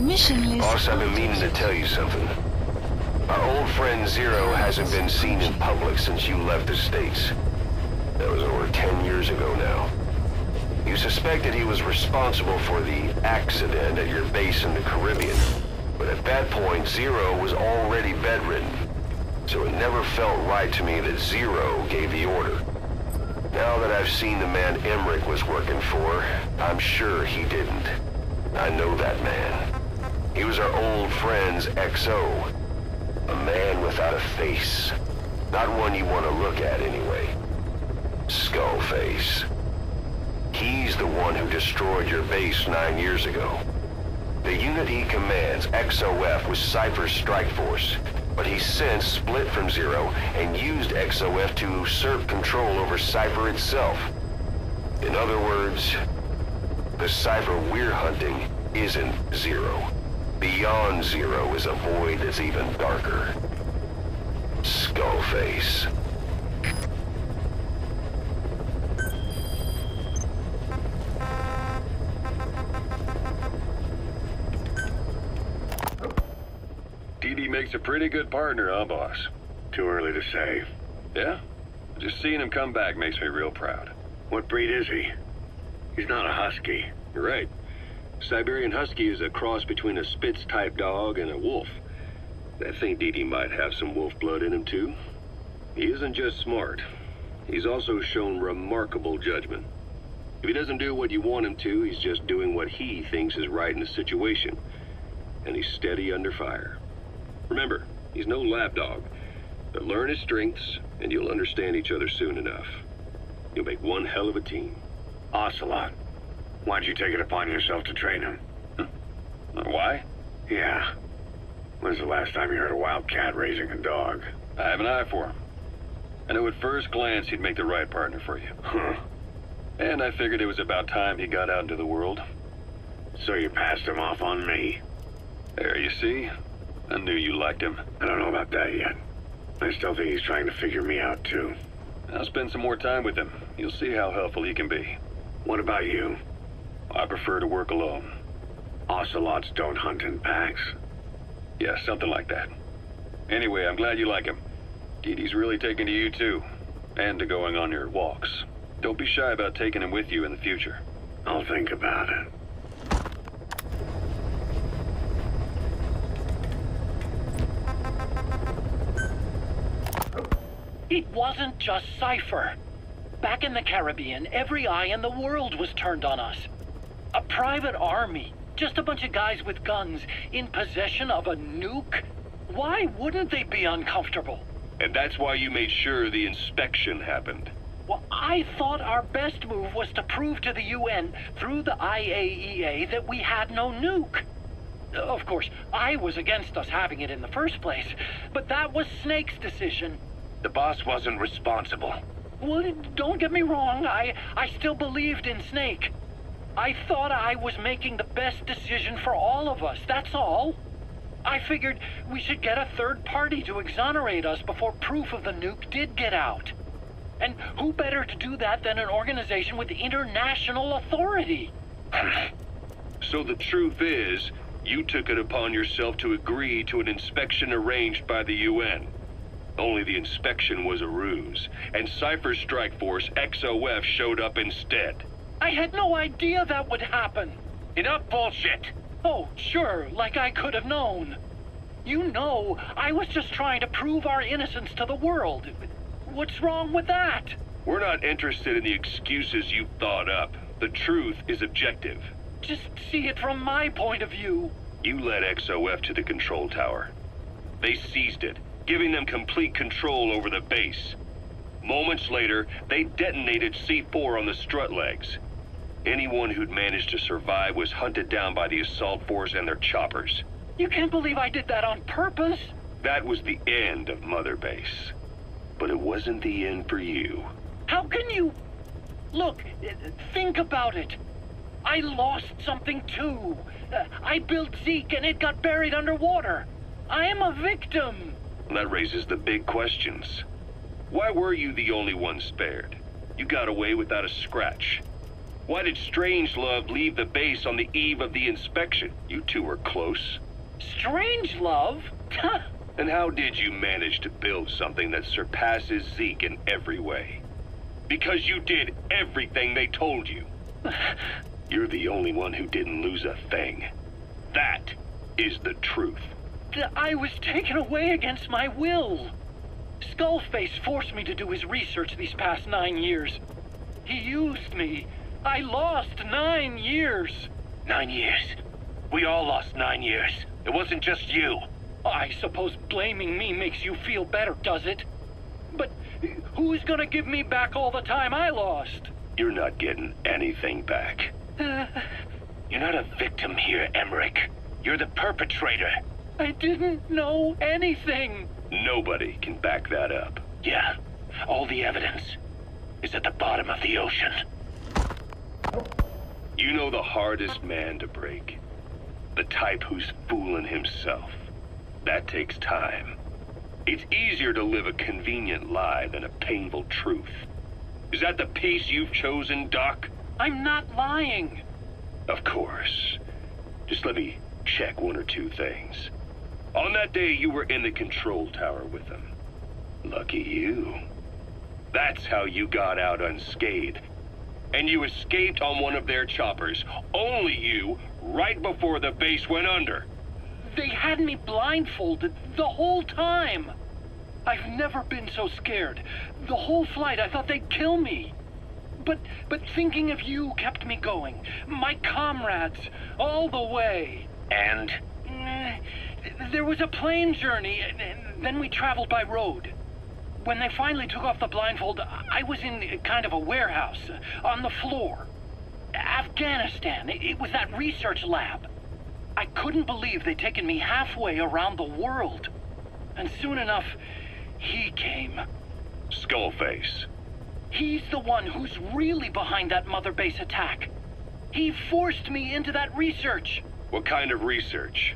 Mission list. Boss, I've been meaning to tell you something. Our old friend Zero hasn't been seen in public since you left the States. That was over 10 years ago now. You suspected he was responsible for the accident at your base in the Caribbean. But at that point, Zero was already bedridden. So it never felt right to me that Zero gave the order. Now that I've seen the man Emmerich was working for, I'm sure he didn't. I know that man. He was our old friend's XO. A man without a face. Not one you want to look at anyway. Skullface. He's the one who destroyed your base 9 years ago. The unit he commands, XOF, was Cypher's strike force. But he's since split from Zero and used XOF to usurp control over Cypher itself. In other words, the Cypher we're hunting isn't Zero. Beyond Zero is a void that's even darker. Skullface. DD makes a pretty good partner, huh, boss? Too early to say. Yeah? Just seeing him come back makes me real proud. What breed is he? He's not a husky. You're right. Siberian Husky is a cross between a Spitz-type dog and a wolf. I think DD might have some wolf blood in him, too. He isn't just smart. He's also shown remarkable judgment. If he doesn't do what you want him to, he's just doing what he thinks is right in the situation. And he's steady under fire. Remember, he's no lapdog, but learn his strengths, and you'll understand each other soon enough. You'll make one hell of a team. Ocelot. Why'd you take it upon yourself to train him? Why? Yeah. When's the last time you heard a wildcat raising a dog? I have an eye for him. I knew at first glance he'd make the right partner for you. Huh. And I figured it was about time he got out into the world. So you passed him off on me? There, you see? I knew you liked him. I don't know about that yet. I still think he's trying to figure me out, too. I'll spend some more time with him. You'll see how helpful he can be. What about you? I prefer to work alone. Ocelots don't hunt in packs. Yeah, something like that. Anyway, I'm glad you like him. DD's really taking to you, too. And to going on your walks. Don't be shy about taking him with you in the future. I'll think about it. It wasn't just Cypher. Back in the Caribbean, every eye in the world was turned on us. A private army, just a bunch of guys with guns, in possession of a nuke? Why wouldn't they be uncomfortable? And that's why you made sure the inspection happened. Well, I thought our best move was to prove to the UN through the IAEA that we had no nuke. Of course, I was against us having it in the first place, but that was Snake's decision. The boss wasn't responsible. Well, don't get me wrong, I still believed in Snake. I thought I was making the best decision for all of us, that's all. I figured we should get a third party to exonerate us before proof of the nuke did get out. And who better to do that than an organization with international authority? So the truth is, you took it upon yourself to agree to an inspection arranged by the UN. Only the inspection was a ruse, and Cypher's strike force, XOF, showed up instead. I had no idea that would happen. Enough bullshit! Oh, sure, like I could have known. You know, I was just trying to prove our innocence to the world. What's wrong with that? We're not interested in the excuses you thought up. The truth is objective. Just see it from my point of view. You led XOF to the control tower. They seized it, giving them complete control over the base. Moments later, they detonated C4 on the strut legs. Anyone who'd managed to survive was hunted down by the assault force and their choppers. You can't believe I did that on purpose. That was the end of Mother Base. But it wasn't the end for you. How can you... Look, think about it. I lost something too. I built Zeke and it got buried underwater. I am a victim. That raises the big questions. Why were you the only one spared? You got away without a scratch. Why did Strangelove leave the base on the eve of the inspection? You two were close. Strangelove? And how did you manage to build something that surpasses Zeke in every way? Because you did everything they told you. You're the only one who didn't lose a thing. That is the truth. I was taken away against my will. Skullface forced me to do his research these past 9 years. He used me. I lost 9 years. 9 years. We all lost 9 years. It wasn't just you. I suppose blaming me makes you feel better, does it? But who's gonna give me back all the time I lost? You're not getting anything back. You're not a victim here, Emmerich. You're the perpetrator. I didn't know anything. Nobody can back that up. Yeah, all the evidence is at the bottom of the ocean. You know the hardest man to break. The type who's fooling himself. That takes time. It's easier to live a convenient lie than a painful truth. Is that the piece you've chosen, Doc? I'm not lying. Of course. Just let me check one or two things. On that day, you were in the control tower with them. Lucky you. That's how you got out unscathed. And you escaped on one of their choppers. Only you, right before the base went under. They had me blindfolded the whole time. I've never been so scared. The whole flight, I thought they'd kill me. But thinking of you kept me going. My comrades, all the way. And? There was a plane journey, and then we traveled by road. When they finally took off the blindfold, I was in kind of a warehouse, on the floor. Afghanistan, it was that research lab. I couldn't believe they'd taken me halfway around the world. And soon enough, he came. Skullface. He's the one who's really behind that Mother Base attack. He forced me into that research. What kind of research?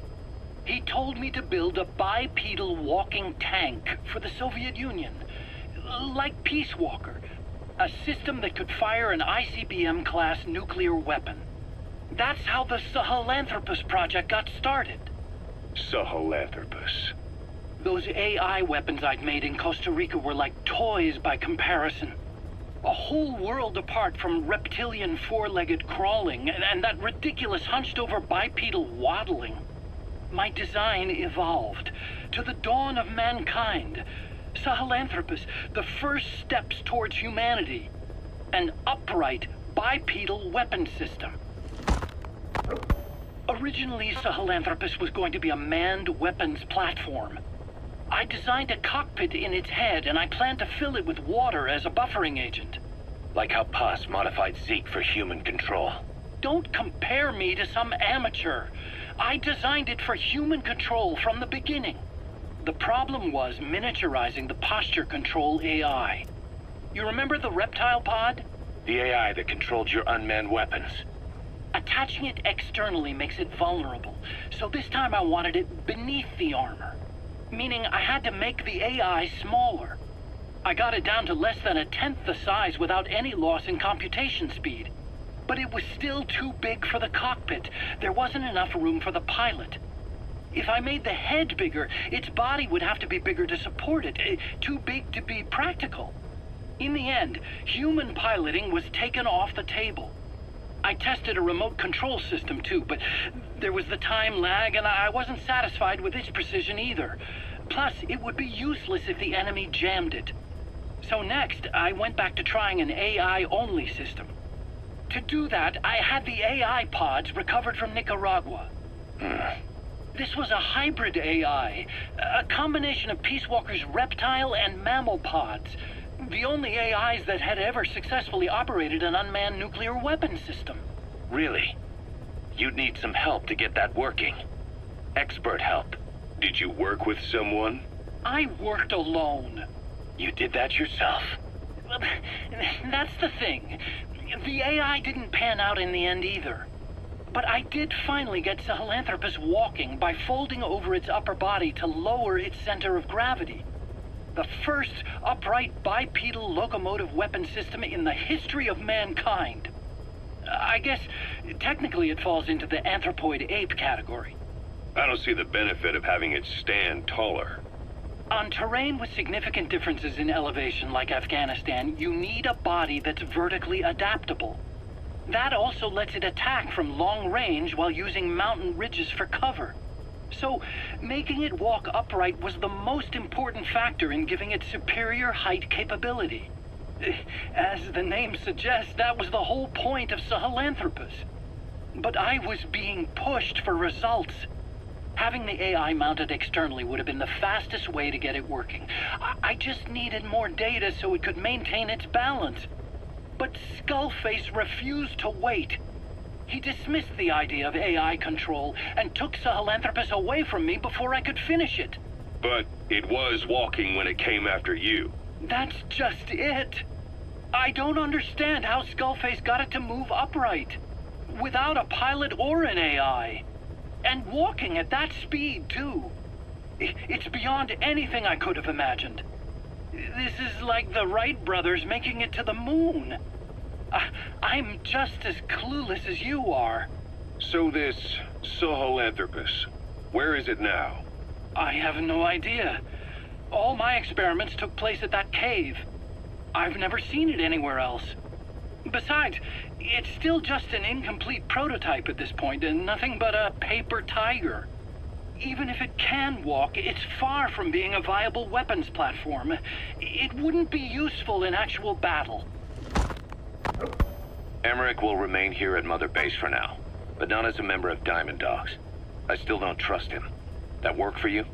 He told me to build a bipedal walking tank for the Soviet Union. Like Peace Walker. A system that could fire an ICBM-class nuclear weapon. That's how the Sahelanthropus project got started. Sahelanthropus. Those AI weapons I'd made in Costa Rica were like toys by comparison. A whole world apart from reptilian four-legged crawling and that ridiculous hunched-over bipedal waddling. My design evolved to the dawn of mankind. Sahelanthropus, the first steps towards humanity. An upright bipedal weapon system. Originally, Sahelanthropus was going to be a manned weapons platform. I designed a cockpit in its head, and I planned to fill it with water as a buffering agent. Like how Paz modified Zeke for human control. Don't compare me to some amateur. I designed it for human control from the beginning. The problem was miniaturizing the posture control AI. You remember the reptile pod? The AI that controlled your unmanned weapons. Attaching it externally makes it vulnerable, so this time I wanted it beneath the armor. Meaning I had to make the AI smaller. I got it down to less than 1/10 the size without any loss in computation speed. But it was still too big for the cockpit. There wasn't enough room for the pilot. If I made the head bigger, its body would have to be bigger to support it. Too big to be practical. In the end, human piloting was taken off the table. I tested a remote control system too, but there was the time lag and I wasn't satisfied with its precision either. Plus, it would be useless if the enemy jammed it. So next, I went back to trying an AI-only system. To do that, I had the AI pods recovered from Nicaragua. This was a hybrid AI, a combination of Peace Walker's reptile and mammal pods. The only AIs that had ever successfully operated an unmanned nuclear weapon system. Really? You'd need some help to get that working. Expert help. Did you work with someone? I worked alone. You did that yourself? That's the thing. The AI didn't pan out in the end either. But I did finally get Sahelanthropus walking by folding over its upper body to lower its center of gravity. The first upright bipedal locomotive weapon system in the history of mankind. I guess technically it falls into the anthropoid ape category. I don't see the benefit of having it stand taller. On terrain with significant differences in elevation like Afghanistan, you need a body that's vertically adaptable. That also lets it attack from long range while using mountain ridges for cover. So, making it walk upright was the most important factor in giving it superior height capability. As the name suggests, that was the whole point of Sahelanthropus. But I was being pushed for results. Having the AI mounted externally would have been the fastest way to get it working. I just needed more data so it could maintain its balance. But Skullface refused to wait. He dismissed the idea of AI control and took Sahelanthropus away from me before I could finish it. But it was walking when it came after you. That's just it. I don't understand how Skullface got it to move upright, without a pilot or an AI. And walking at that speed, too. It's beyond anything I could have imagined. This is like the Wright brothers making it to the moon. I'm just as clueless as you are. So this Sahelanthropus, where is it now? I have no idea. All my experiments took place at that cave. I've never seen it anywhere else. Besides, it's still just an incomplete prototype at this point, and nothing but a paper tiger. Even if it can walk, it's far from being a viable weapons platform. It wouldn't be useful in actual battle. Emmerich will remain here at Mother Base for now, but not as a member of Diamond Dogs. I still don't trust him. That work for you?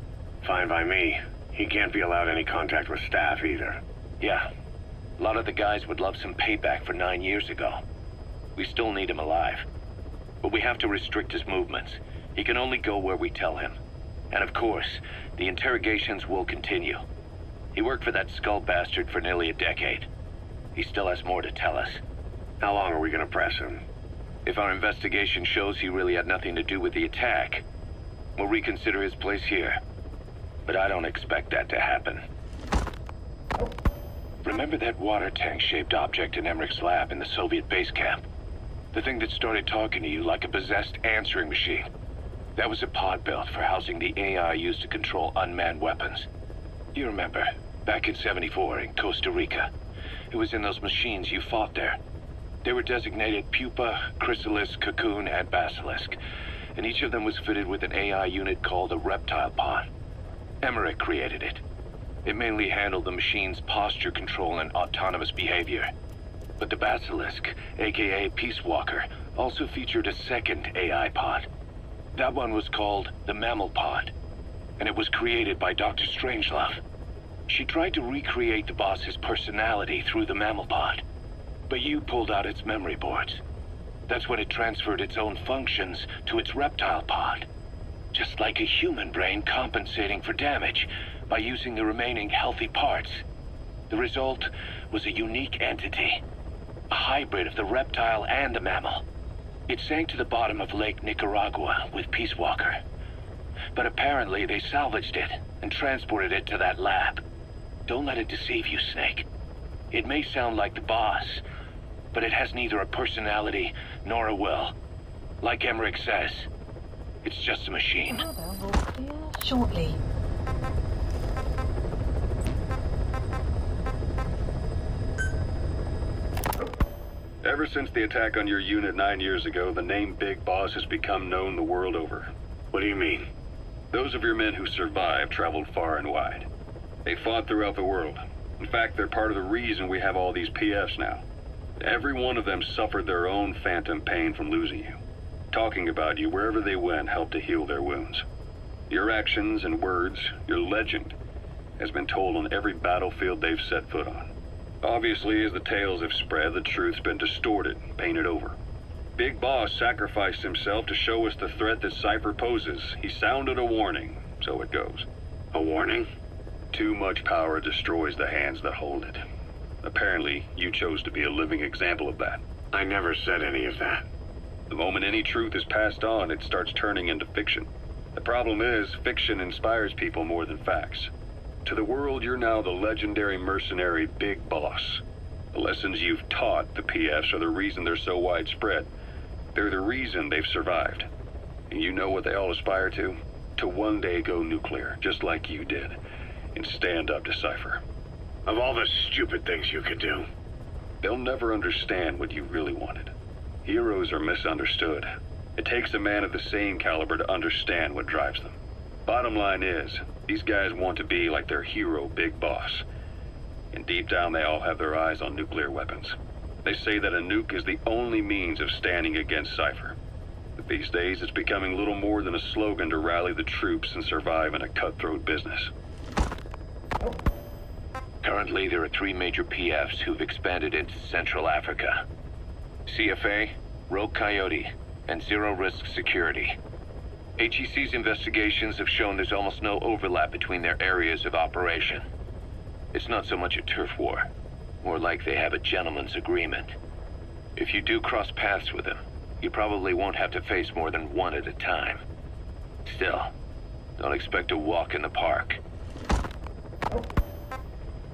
Fine by me. He can't be allowed any contact with staff either. Yeah. A lot of the guys would love some payback for 9 years ago. We still need him alive. But we have to restrict his movements. He can only go where we tell him. And of course, the interrogations will continue. He worked for that skull bastard for nearly a decade. He still has more to tell us. How long are we gonna press him? If our investigation shows he really had nothing to do with the attack, we'll reconsider his place here. But I don't expect that to happen. Remember that water tank-shaped object in Emmerich's lab in the Soviet base camp? The thing that started talking to you like a possessed answering machine. That was a pod built for housing the AI used to control unmanned weapons. You remember, back in '74 in Costa Rica. It was in those machines you fought there. They were designated Pupa, Chrysalis, Cocoon, and Basilisk, and each of them was fitted with an AI unit called a reptile pod. Emmerich created it. It mainly handled the machine's posture control and autonomous behavior. But the Basilisk, aka Peace Walker, also featured a second AI pod. That one was called the Mammal Pod, and it was created by Dr. Strangelove. She tried to recreate the boss's personality through the Mammal Pod, but you pulled out its memory boards. That's when it transferred its own functions to its reptile pod. Just like a human brain compensating for damage by using the remaining healthy parts. The result was a unique entity, a hybrid of the reptile and the mammal. It sank to the bottom of Lake Nicaragua with Peace Walker. But apparently they salvaged it and transported it to that lab. Don't let it deceive you, Snake. It may sound like the boss, but it has neither a personality nor a will. Like Emmerich says, it's just a machine. Weather will clear shortly. Ever since the attack on your unit 9 years ago, the name Big Boss has become known the world over. What do you mean? Those of your men who survived traveled far and wide. They fought throughout the world. In fact, they're part of the reason we have all these PFs now. Every one of them suffered their own phantom pain from losing you. Talking about you wherever they went helped to heal their wounds. Your actions and words, your legend, has been told on every battlefield they've set foot on. Obviously, as the tales have spread, the truth's been distorted, painted over. Big Boss sacrificed himself to show us the threat that Cypher poses. He sounded a warning, so it goes. A warning? Too much power destroys the hands that hold it. Apparently, you chose to be a living example of that. I never said any of that. The moment any truth is passed on, it starts turning into fiction. The problem is, fiction inspires people more than facts. To the world, you're now the legendary mercenary Big Boss. The lessons you've taught the PFs are the reason they're so widespread. They're the reason they've survived. And you know what they all aspire to? To one day go nuclear, just like you did, and stand up to Cypher. Of all the stupid things you could do. They'll never understand what you really wanted. Heroes are misunderstood. It takes a man of the same caliber to understand what drives them. Bottom line is, these guys want to be like their hero, Big Boss. And deep down they all have their eyes on nuclear weapons. They say that a nuke is the only means of standing against Cypher. But these days it's becoming little more than a slogan to rally the troops and survive in a cutthroat business. Currently, there are 3 major PFs who've expanded into Central Africa. CFA, Rogue Coyote, and Zero Risk Security. HEC's investigations have shown there's almost no overlap between their areas of operation. It's not so much a turf war, more like they have a gentleman's agreement. If you do cross paths with them, you probably won't have to face more than one at a time. Still, don't expect a walk in the park.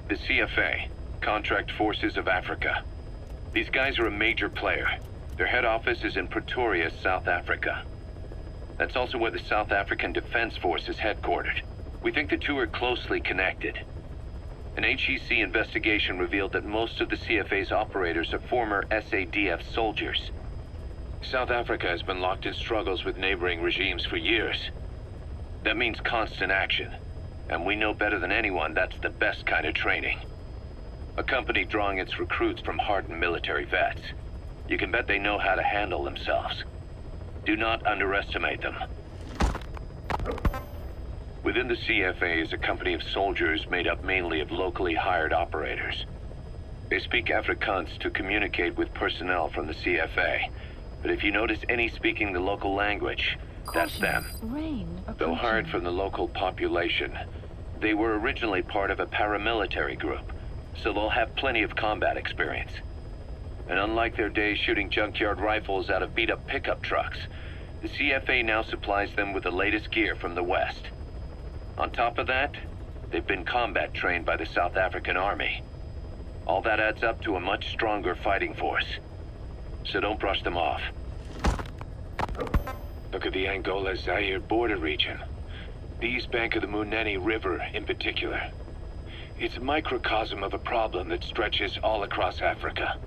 The CFA, Contract Forces of Africa. These guys are a major player. Their head office is in Pretoria, South Africa. That's also where the South African Defense Force is headquartered. We think the two are closely connected. An HEC investigation revealed that most of the CFA's operators are former SADF soldiers. South Africa has been locked in struggles with neighboring regimes for years. That means constant action. And we know better than anyone that's the best kind of training. A company drawing its recruits from hardened military vets. You can bet they know how to handle themselves. Do not underestimate them. Within the CFA is a company of soldiers made up mainly of locally hired operators. They speak Afrikaans to communicate with personnel from the CFA. But if you notice any speaking the local language, that's them. Though hired from the local population, they were originally part of a paramilitary group, so they'll have plenty of combat experience. And unlike their days shooting junkyard rifles out of beat-up pickup trucks, the CFA now supplies them with the latest gear from the West. On top of that, they've been combat trained by the South African Army. All that adds up to a much stronger fighting force. So don't brush them off. Look at the Angola-Zaire border region. The east bank of the Munene River in particular. It's a microcosm of a problem that stretches all across Africa.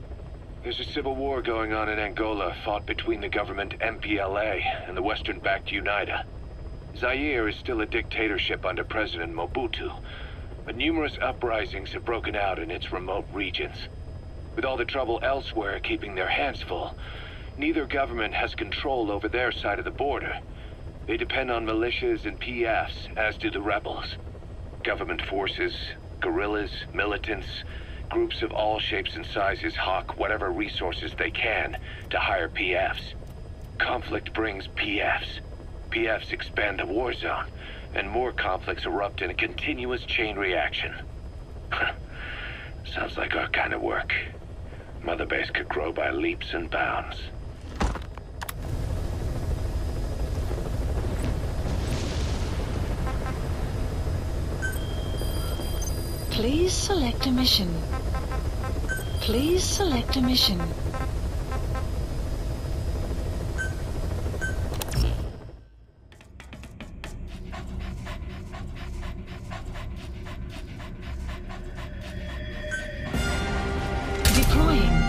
There's a civil war going on in Angola fought between the government MPLA and the Western-backed UNITA. Zaire is still a dictatorship under President Mobutu, but numerous uprisings have broken out in its remote regions. With all the trouble elsewhere keeping their hands full, neither government has control over their side of the border. They depend on militias and PFs, as do the rebels. Government forces, guerrillas, militants, groups of all shapes and sizes hawk whatever resources they can to hire PFs. Conflict brings PFs. PFs expand the war zone, and more conflicts erupt in a continuous chain reaction. Sounds like our kind of work. Mother Base could grow by leaps and bounds. Please select a mission. Please select a mission. Deploying.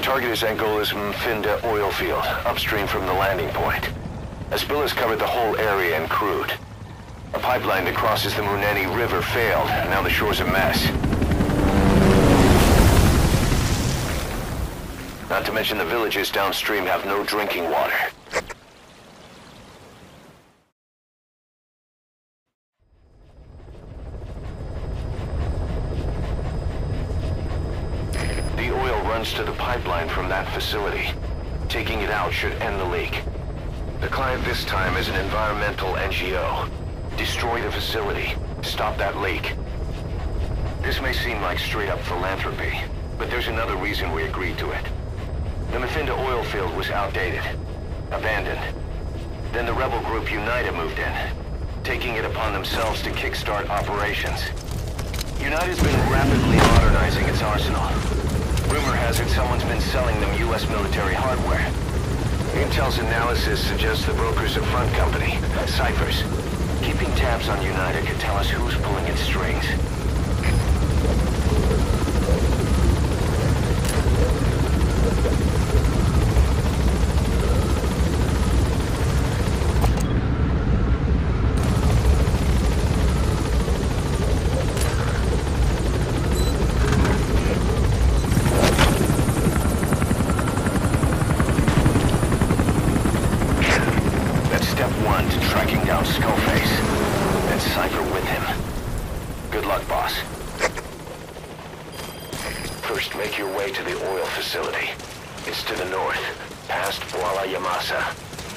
Target is Angola's Mfinda oil field, upstream from the landing point. A spill has covered the whole area and crude. A pipeline that crosses the Muneni River failed, and now the shore's a mess. Not to mention the villages downstream have no drinking water. The oil runs to the pipeline from that facility. Taking it out should end the leak. The client this time is an environmental NGO. Destroy the facility. Stop that leak. This may seem like straight-up philanthropy, but there's another reason we agreed to it. The Mafinda oil field was outdated, abandoned. Then the rebel group UNITA moved in, taking it upon themselves to kickstart operations. UNITA's been rapidly modernizing its arsenal. Rumor has it someone's been selling them U.S. military hardware. Intel's analysis suggests the broker's a front company, Cyphers. Keeping tabs on UNITA could tell us who's pulling its strings.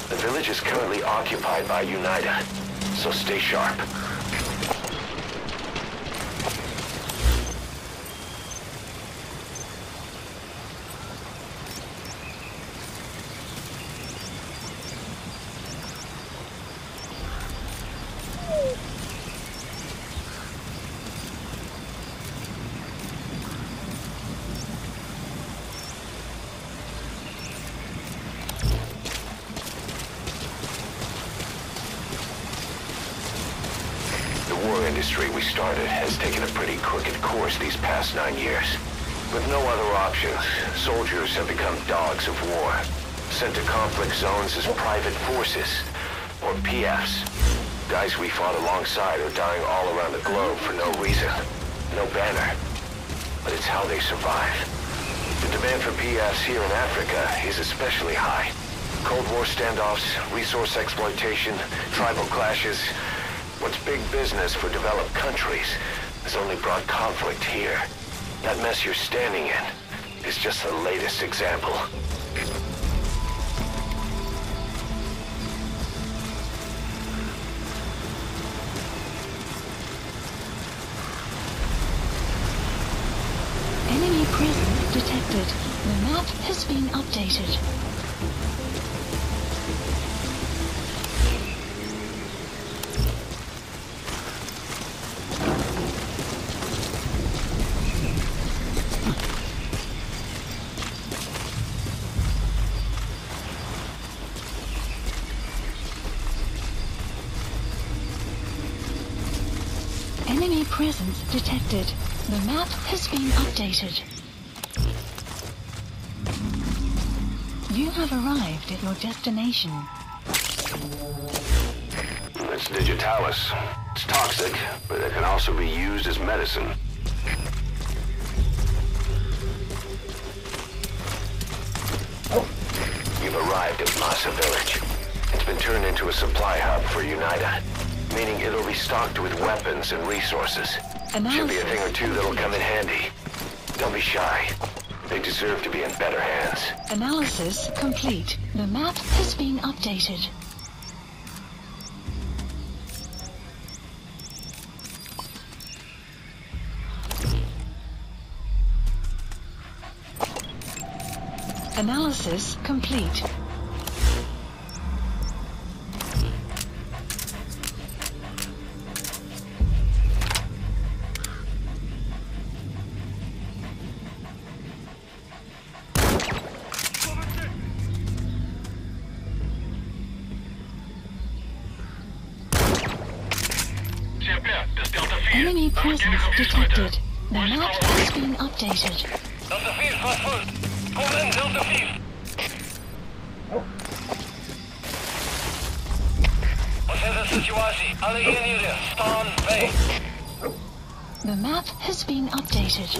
The village is currently occupied by UNITA, so stay sharp. Industry we started has taken a pretty crooked course these past 9 years. With no other options, soldiers have become dogs of war, sent to conflict zones as private forces, or PFs. Guys we fought alongside are dying all around the globe for no reason, no banner. But it's how they survive. The demand for PFs here in Africa is especially high. Cold War standoffs, resource exploitation, tribal clashes. What's big business for developed countries has only brought conflict here. That mess you're standing in is just the latest example. Enemy presence detected. The map has been updated. Enemy presence detected. The map has been updated. You have arrived at your destination. It's Digitalis. It's toxic, but it can also be used as medicine. You've arrived at Massa Village. It's been turned into a supply hub for UNITA, meaning it'll be stocked with weapons and resources. Should be a thing or two that'll come in handy. Don't be shy. They deserve to be in better hands. Analysis complete. The map has been updated. Analysis complete. Enemy presence detected. The map has been updated. Delta 4, fast first. Call in Delta 4. The map has been updated.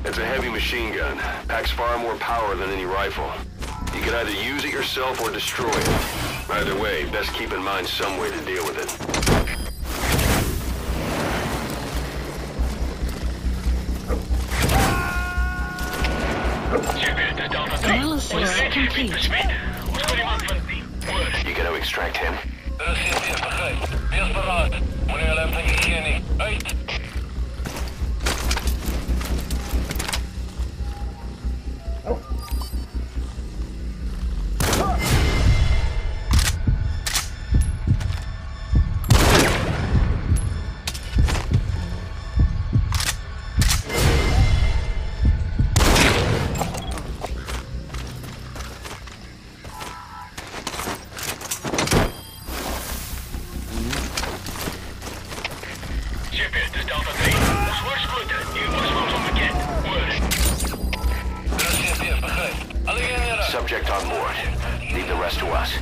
It's a heavy machine gun. Packs far more power than any rifle. You can either use it yourself or destroy it. Either way, best keep in mind some way to deal with it. Analysis complete. You gonna extract him? Subject on board. Leave the rest to us.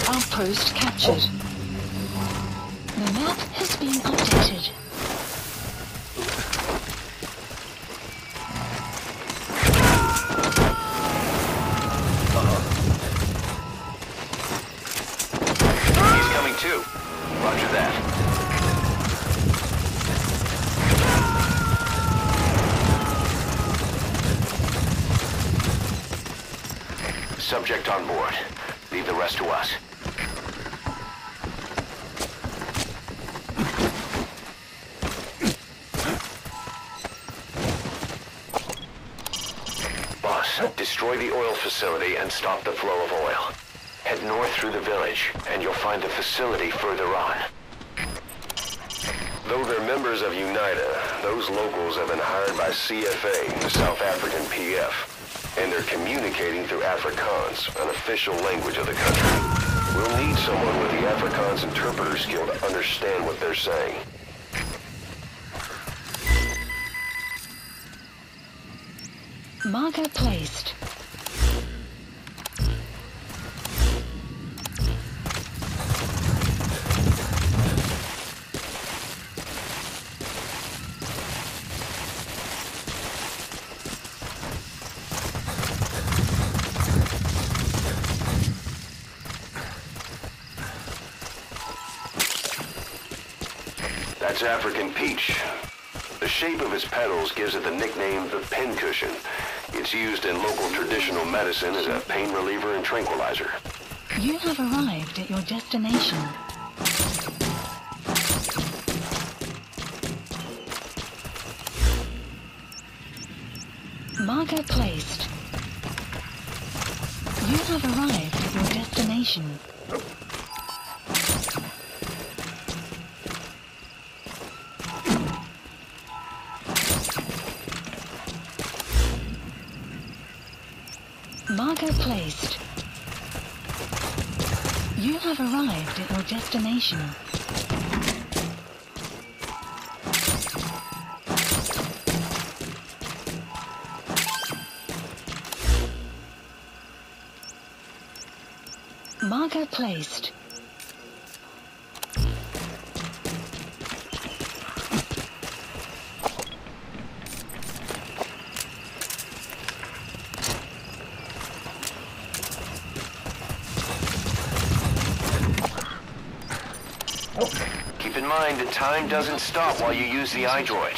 Outpost captured. The map has been updated. He's coming too. Roger that. Subject on board. Leave the rest to us. Boss, destroy the oil facility and stop the flow of oil. Head north through the village, and you'll find the facility further on. Though they're members of UNITA, those locals have been hired by CFA, the South African PF. And they're communicating through Afrikaans, an official language of the country. We'll need someone with the Afrikaans interpreter skill to understand what they're saying. Marker placed. That's African peach. The shape of its petals gives it the nickname the pincushion. It's used in local traditional medicine as a pain reliever and tranquilizer. You have arrived at your destination. Marker placed. You have arrived at your destination. Marker placed. You have arrived at your destination. Marker placed. Keep in mind that time doesn't stop while you use the iDroid.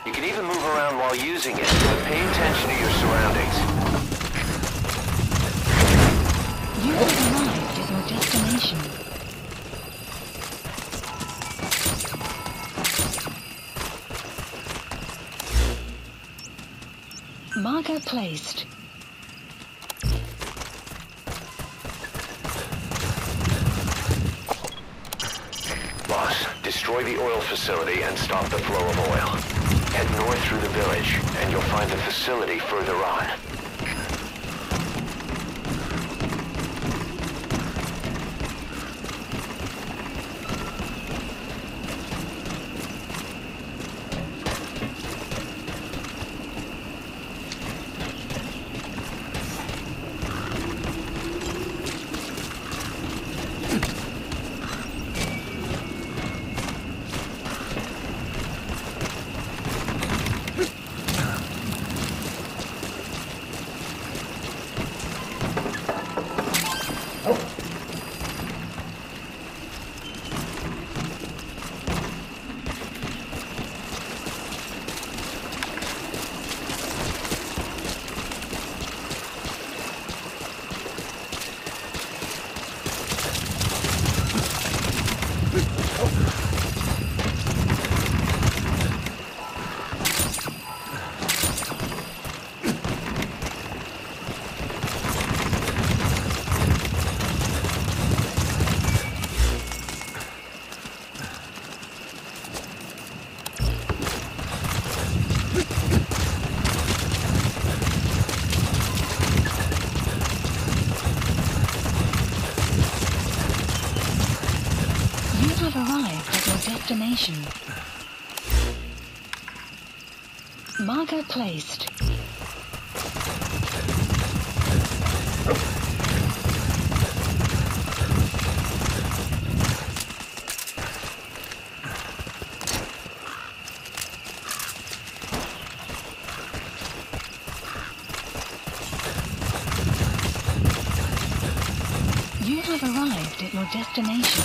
You can even move around while using it, but pay attention to your surroundings. You have arrived at your destination. Marker placed. Boss, destroy the oil facility and stop the flow of oil. Head north through the village, and you'll find the facility further on. Arrived at your destination. Marker placed. You have arrived at your destination.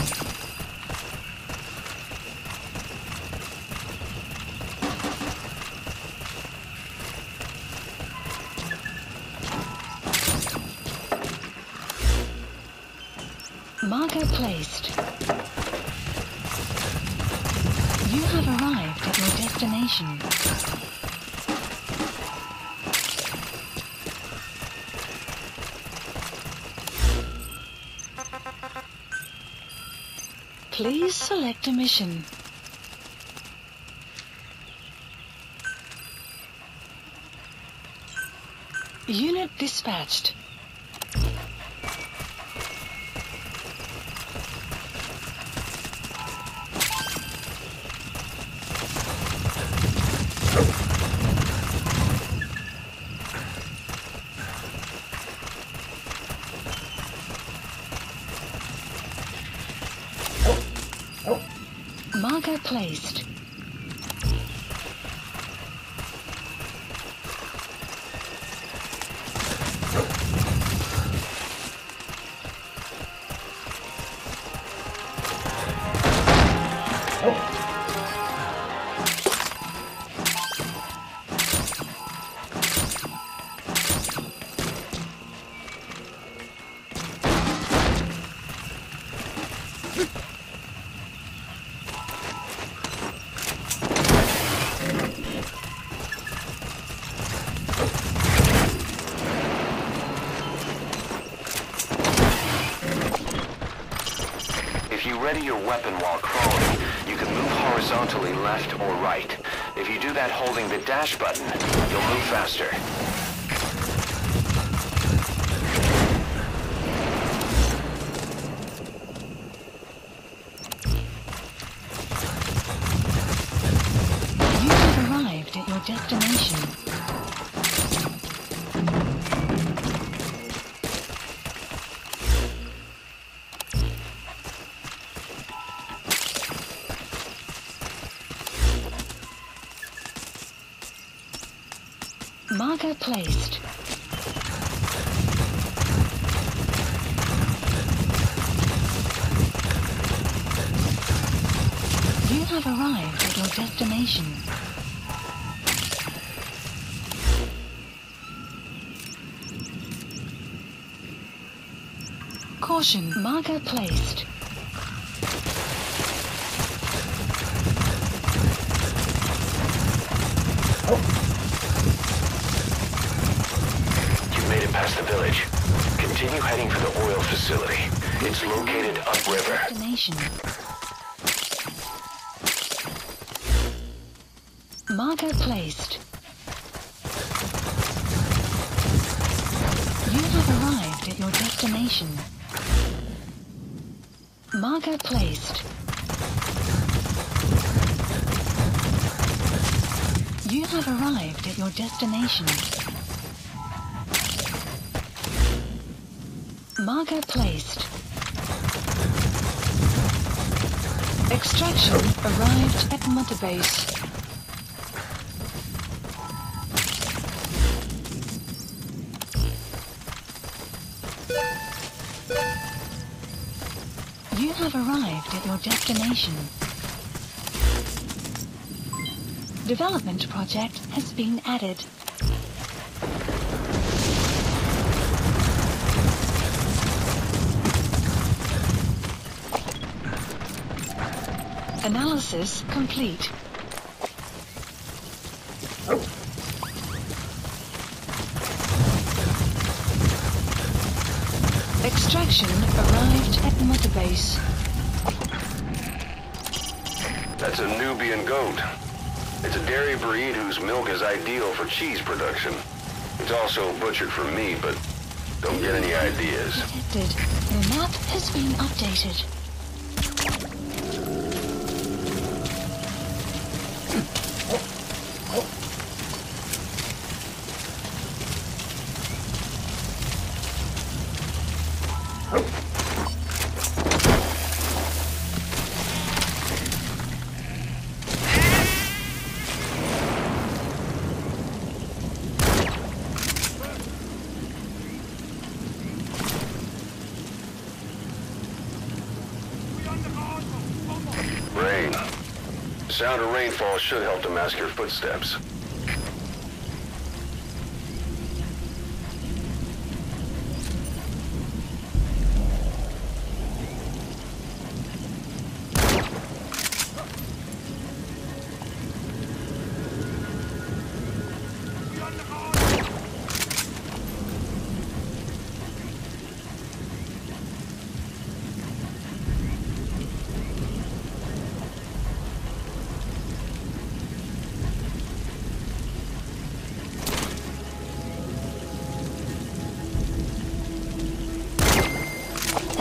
Marker placed. You have arrived at your destination. Please select a mission. Unit dispatched. Marker placed. ready your weapon while crawling, you can move horizontally left or right. If you do that holding the dash button, you'll move faster. You have arrived at your destination. Marker placed. You have arrived at your destination. Caution, marker placed. You've made it past the village. Continue heading for the oil facility. It's located upriver. Destination. Marker placed. You have arrived at your destination. Marker placed. You have arrived at your destination. Marker placed. Extraction arrived at Mother Base. You have arrived at your destination. Development project has been added. Analysis complete. Extraction arrived at Mother Base. That's a Nubian goat. It's a dairy breed whose milk is ideal for cheese production. It's also butchered for meat, but don't get any ideas. Detected. The map has been updated. Rain. The sound of rainfall should help to mask your footsteps.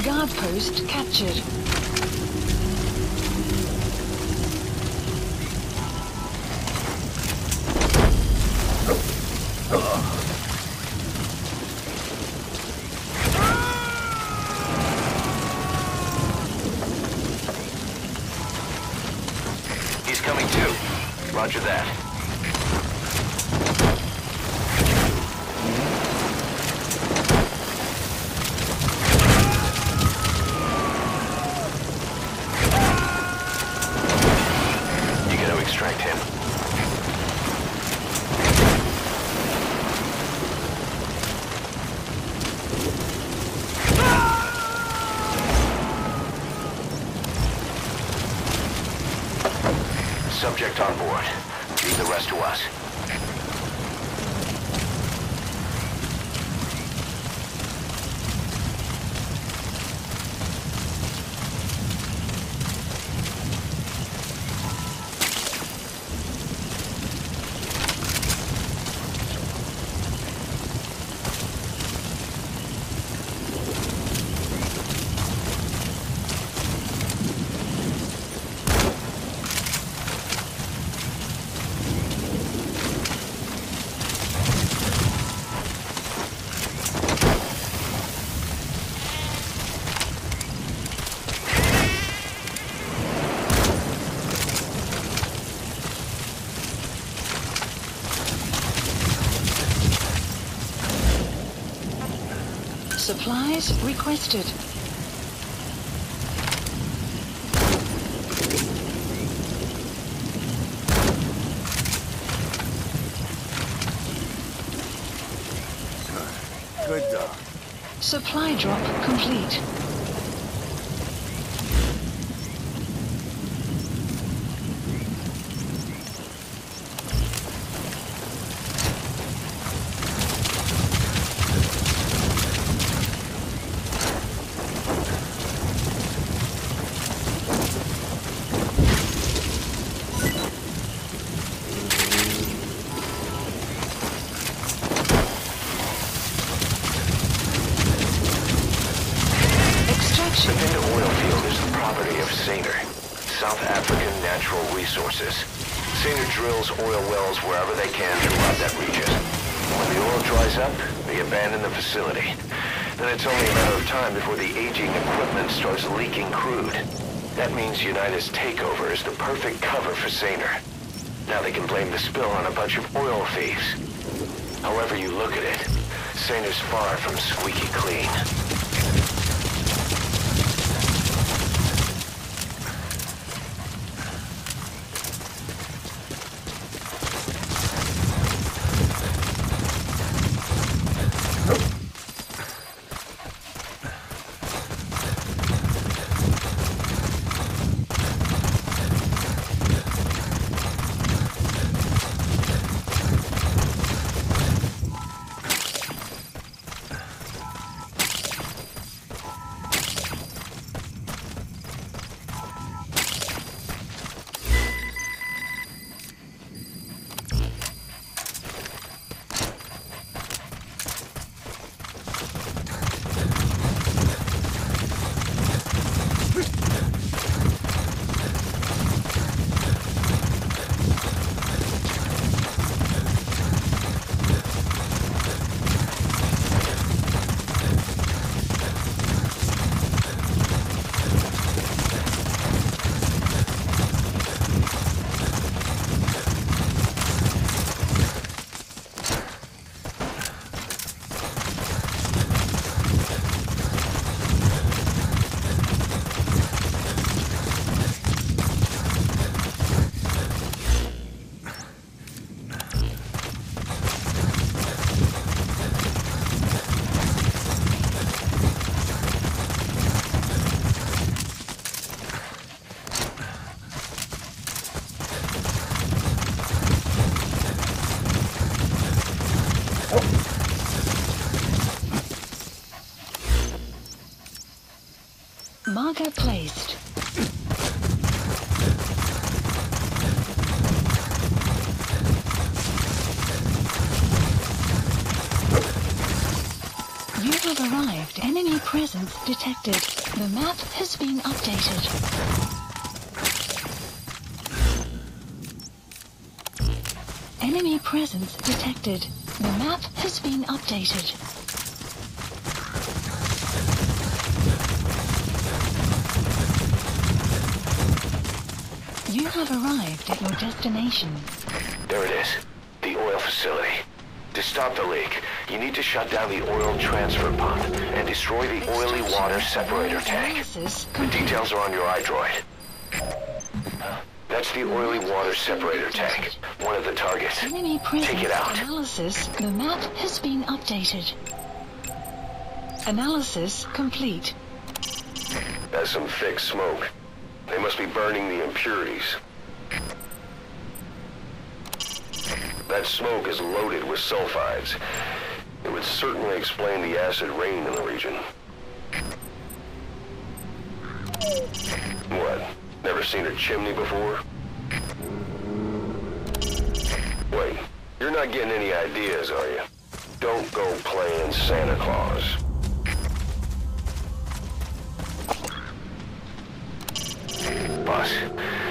Guard post captured. He's coming too. Roger that. Extract him. Subject on board. Leave the rest to us. Supplies requested. Good dog. Supply drop complete. The Venda oil field is the property of Saner, South African Natural Resources. Saner drills oil wells wherever they can throughout that region. When the oil dries up, they abandon the facility. Then it's only a matter of time before the aging equipment starts leaking crude. That means United's takeover is the perfect cover for Saner. Now they can blame the spill on a bunch of oil thieves. However you look at it, Saner's far from squeaky clean. Marker placed. You have arrived. Enemy presence detected. The map has been updated. Enemy presence detected. The map has been updated. You have arrived at your destination. There it is. The oil facility. To stop the leak, you need to shut down the oil transfer pump and destroy the oily water separator tank. The details are on your iDroid. That's the oily water separator tank. One of the targets. Enemy presence Take it out. analysis. The map has been updated. Analysis complete. That's some thick smoke. They must be burning the impurities. That smoke is loaded with sulfides. It would certainly explain the acid rain in the region. What? Never seen a chimney before? Wait, you're not getting any ideas, are you? Don't go playing Santa Claus. Boss,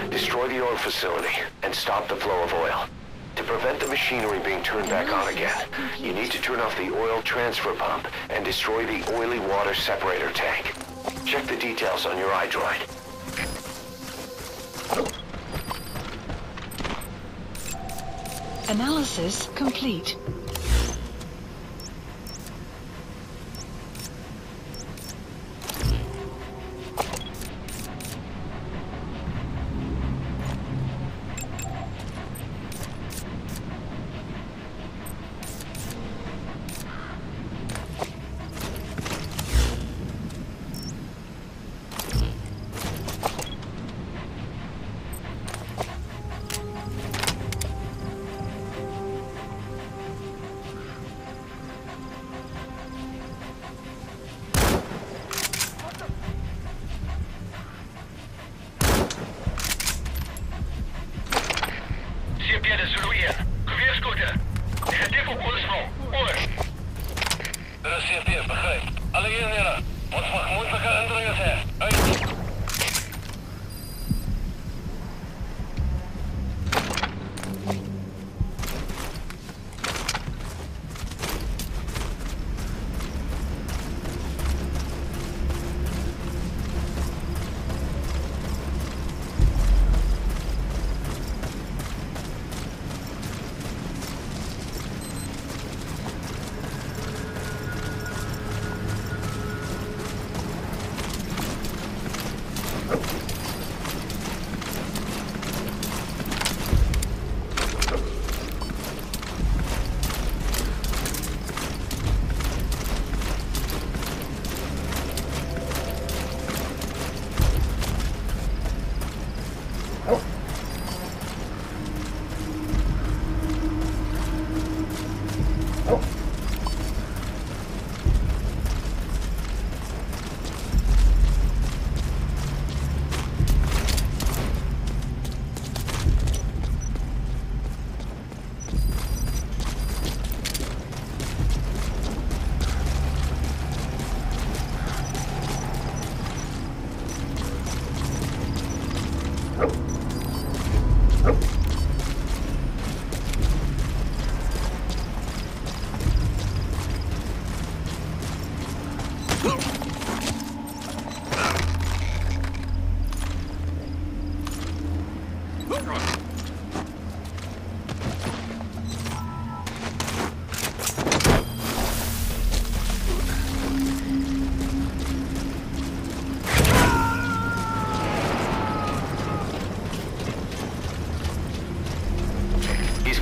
destroy the oil facility and stop the flow of oil. To prevent the machinery being turned back on again, you need to turn off the oil transfer pump and destroy the oily water separator tank. Check the details on your iDroid. Analysis complete. CFD. Geweerskoten. Negatief op oorsprong. Oor. Dit is CFD, begrijp. Alle eenheden. Ons vermoedelijke indringers hier. Uit.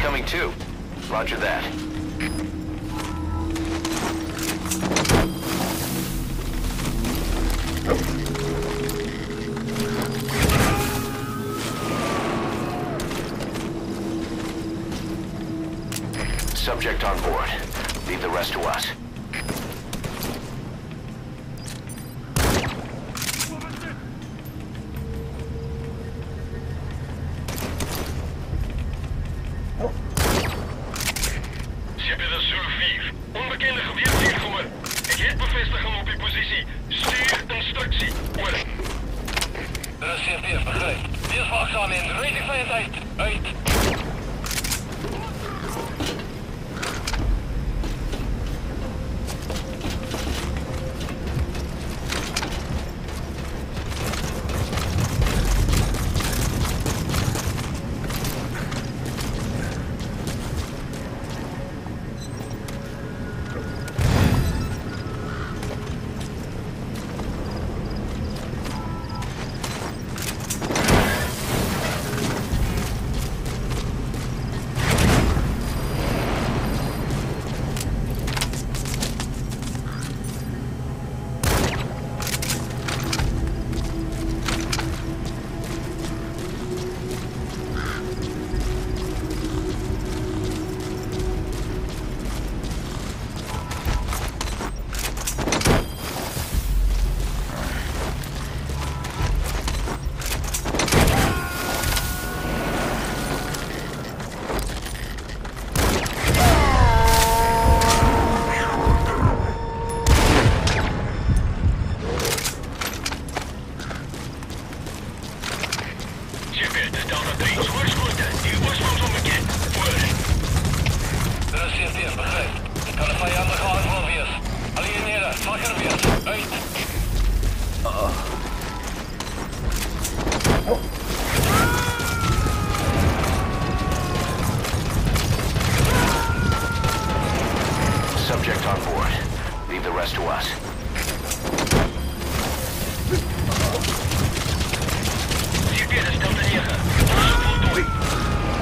Coming too. Roger that. Subject on board. Leave the rest to us. Onbekende geweervlieggroepen. Ik hit bevestigen op uw positie. Stuur instructie. Oor. Dat is CFD, begrijp. Wees waakzaam in. Rating veiligheid. Uit. Subject on board. Leave the rest to us. CP, stel de 9. Onderzoek voltooid.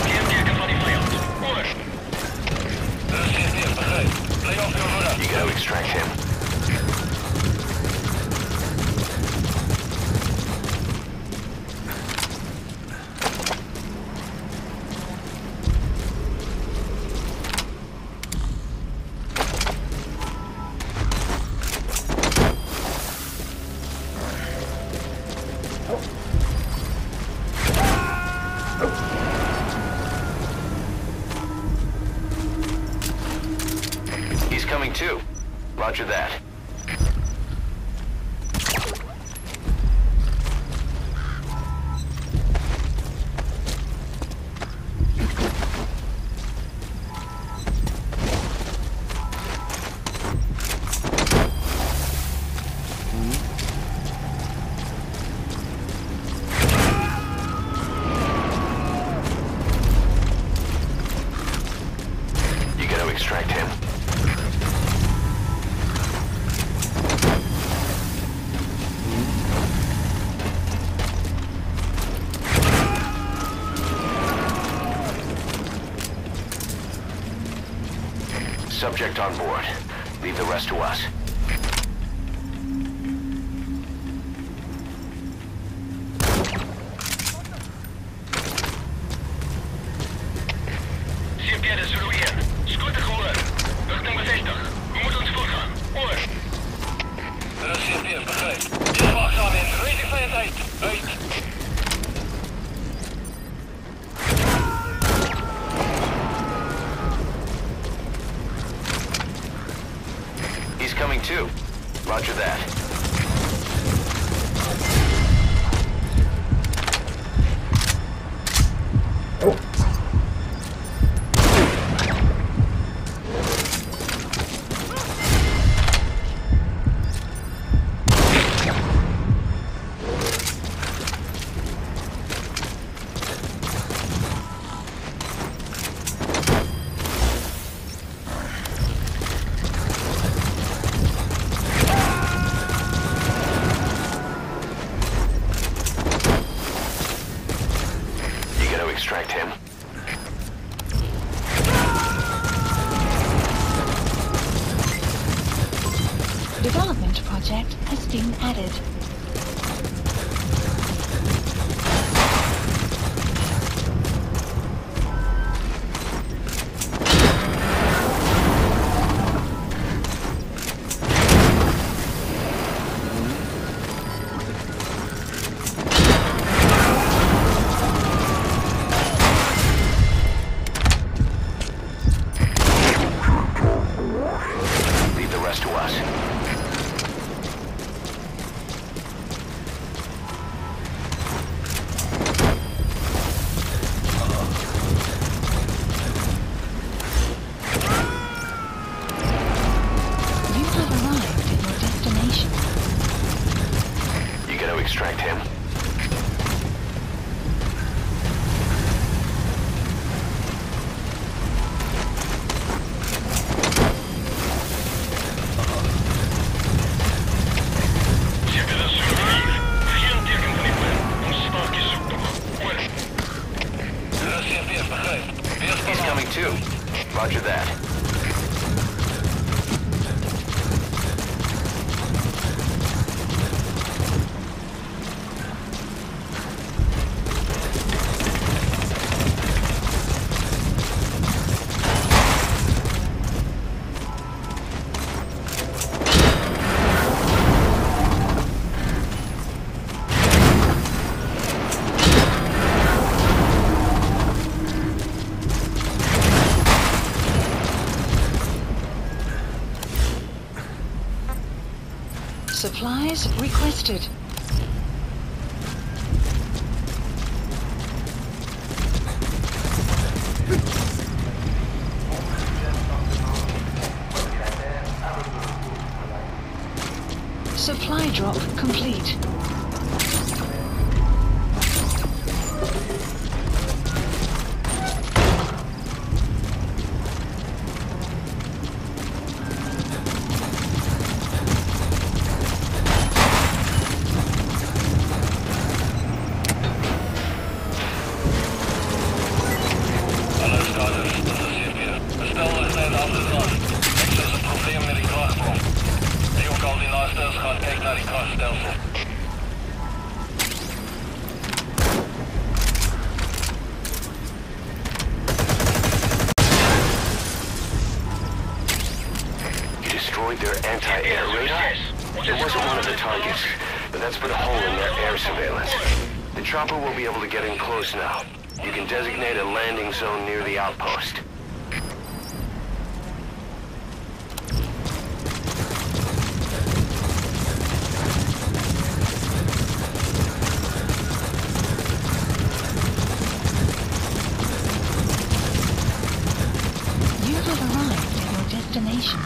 Keerteken van die vijand. Oor. Dat is CP, begrijp. Play off your runner. You gotta extract him. coming too. Roger that. You gotta extract him. Subject on board. Leave the rest to us. CMP is Zulu 1. Scooter gehoord. Richting bevestigd. We moeten ons voorgaan. Over. Dat is CMP, begrijp. Dit wachtzaam in. Rating veiligheid. Uit. He's coming too. Roger that. You gotta extract him. Development project has been added. Leave the rest to us. You have arrived at your destination. You gotta extract him. CMP is Zulu 4. Geen teken van die plan. Ons staakje zoektocht. Over. Dat is CMP, begrijp. He's coming too. Roger that. Supplies requested. Supply drop complete. Hallo Stardust, dat is CMP. Bestel is net afgegaan. Niks is een probleem met die krachtbron. Die coördinateurs gaan kijken naar die krachtstelsel. You destroyed their anti-air radar? It wasn't one of the targets, but that's put a hole in their air surveillance. The chopper will be able to get in close now. You can designate a landing zone near the outpost. destination.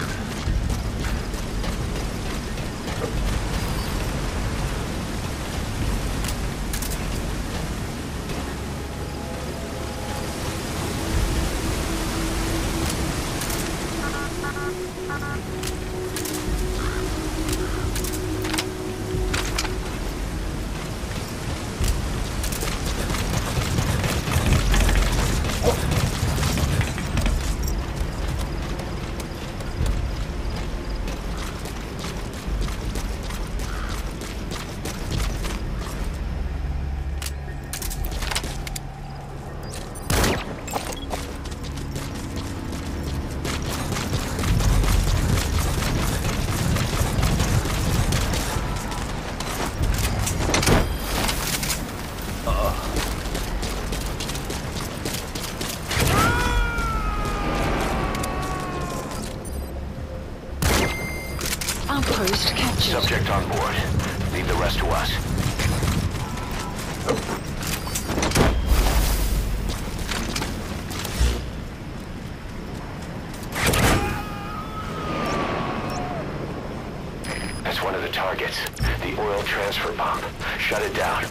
Outpost captured. Subject on board. Leave the rest to us. That's one of the targets. The oil transfer pump. Shut it down.